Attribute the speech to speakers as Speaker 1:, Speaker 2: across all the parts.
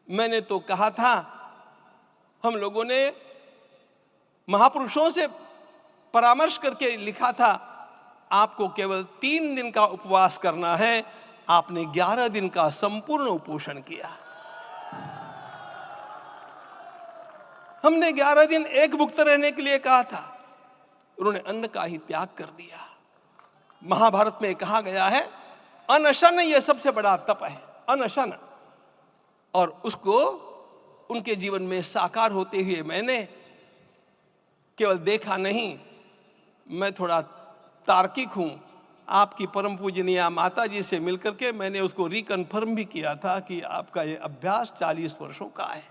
Speaker 1: मैंने तो कहा था, हम लोगों ने महापुरुषों से परामर्श करके लिखा था, आपको केवल 3 दिन का उपवास करना है। आपने 11 दिन का संपूर्ण उपोषण किया। हमने 11 दिन एक भुक्त रहने के लिए कहा था, उन्होंने अन्न का ही त्याग कर दिया। महाभारत में कहा गया है, अनशन यह सबसे बड़ा तप है, अनशन। और उसको उनके जीवन में साकार होते हुए मैंने केवल देखा नहीं, मैं थोड़ा तार्किक हूं। आपकी परम पूजनीय माता जी से मिलकर के मैंने उसको रिकन्फर्म भी किया था कि आपका ये अभ्यास 40 वर्षों का है।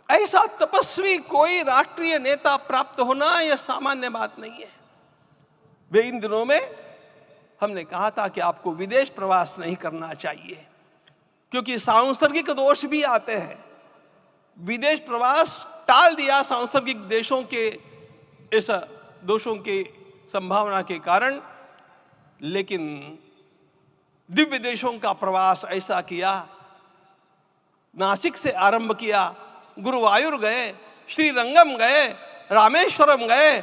Speaker 1: ऐसा तपस्वी कोई राष्ट्रीय नेता प्राप्त होना यह सामान्य बात नहीं है। वे इन दिनों में हमने कहा था कि आपको विदेश प्रवास नहीं करना चाहिए, क्योंकि सांसर्गिक दोष भी आते हैं। विदेश प्रवास टाल दिया सांसर्गिक देशों के इस दोषों की संभावना के कारण, लेकिन दिव्य देशों का प्रवास ऐसा किया। नासिक से आरंभ किया, गुरुवायूर गए, श्रीरंगम गए, रामेश्वरम गए।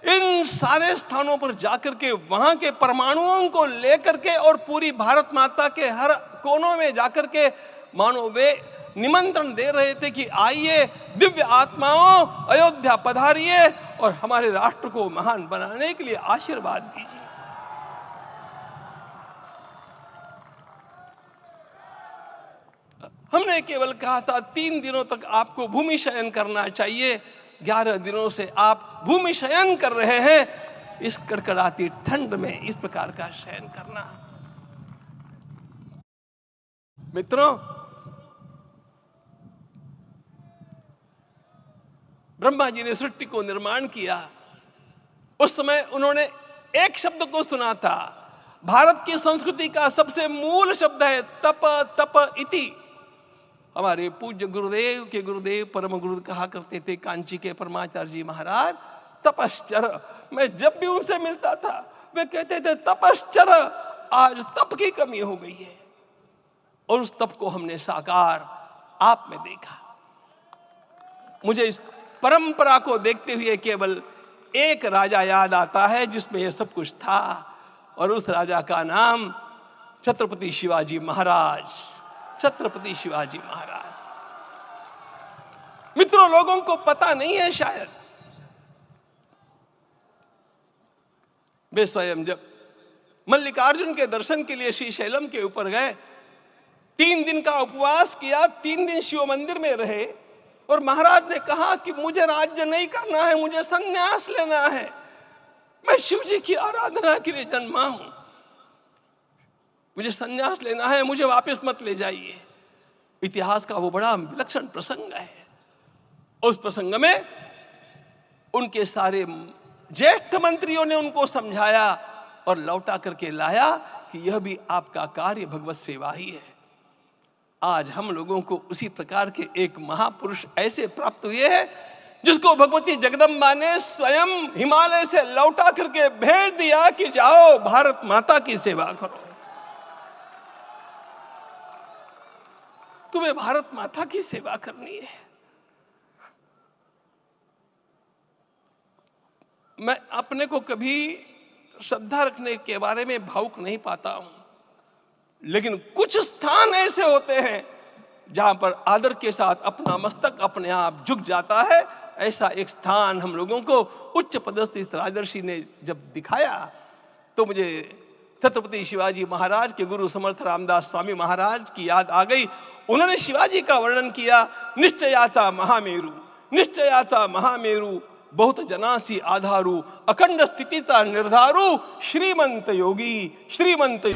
Speaker 1: इन सारे स्थानों पर जाकर के वहां के परमाणुओं को लेकर के और पूरी भारत माता के हर कोनों में जाकर के मानो वे निमंत्रण दे रहे थे कि आइए दिव्य आत्माओं, अयोध्या पधारिए और हमारे राष्ट्र को महान बनाने के लिए आशीर्वाद दीजिए। हमने केवल कहा था 3 दिनों तक आपको भूमि शयन करना चाहिए। 11 दिनों से आप भूमि शयन कर रहे हैं। इस कड़कड़ाती ठंड में इस प्रकार का शयन करना, मित्रों, ब्रह्मा जी ने सृष्टि को निर्माण किया। उस समय उन्होंने एक शब्द को सुना था। भारत की संस्कृति का सबसे मूल शब्द है तप, तप इति। हमारे पूज्य गुरुदेव के गुरुदेव परम गुरु कहा करते थे, कांची के परमाचार्य जी महाराज, तपश्चर। मैं जब भी उनसे मिलता था वे कहते थे तपश्चर। आज तप की कमी हो गई है और उस तप को हमने साकार आप में देखा। मुझे इस परंपरा को देखते हुए केवल एक राजा याद आता है जिसमें यह सब कुछ था, और उस राजा का नाम छत्रपति शिवाजी महाराज। छत्रपति शिवाजी महाराज। मित्रों, लोगों को पता नहीं है शायद, वे स्वयं जब मल्लिकार्जुन के दर्शन के लिए श्री शैलम के ऊपर गए, 3 दिन का उपवास किया, 3 दिन शिव मंदिर में रहे, और महाराज ने कहा कि मुझे राज्य नहीं करना है, मुझे संन्यास लेना है, मैं शिव जी की आराधना के लिए जन्मा हूं, मुझे संन्यास लेना है, मुझे वापस मत ले जाइए। इतिहास का वो बड़ा विलक्षण प्रसंग है। उस प्रसंग में उनके सारे ज्येष्ठ मंत्रियों ने उनको समझाया और लौटा करके लाया कि यह भी आपका कार्य भगवत सेवा ही है। आज हम लोगों को उसी प्रकार के एक महापुरुष ऐसे प्राप्त हुए हैं जिसको भगवती जगदम्बा ने स्वयं हिमालय से लौटा करके भेज दिया कि जाओ भारत माता की सेवा करो। तुम्हें भारत माता की सेवा करनी है। मैं अपने को कभी श्रद्धा रखने के बारे में भावुक नहीं पाता हूं, लेकिन कुछ स्थान ऐसे होते हैं जहां पर आदर के साथ अपना मस्तक अपने आप झुक जाता है। ऐसा एक स्थान हम लोगों को उच्च पदस्थ इस राजर्षि ने जब दिखाया तो मुझे छत्रपति शिवाजी महाराज के गुरु समर्थ रामदास स्वामी महाराज की याद आ गई। उन्होंने शिवाजी का वर्णन किया, निश्चयाचा महामेरु, निश्चयाचा महामेरु, बहुत जनासी आधारू, अखंड स्थितिता निर्धारू, श्रीमंत योगी, श्रीमंत।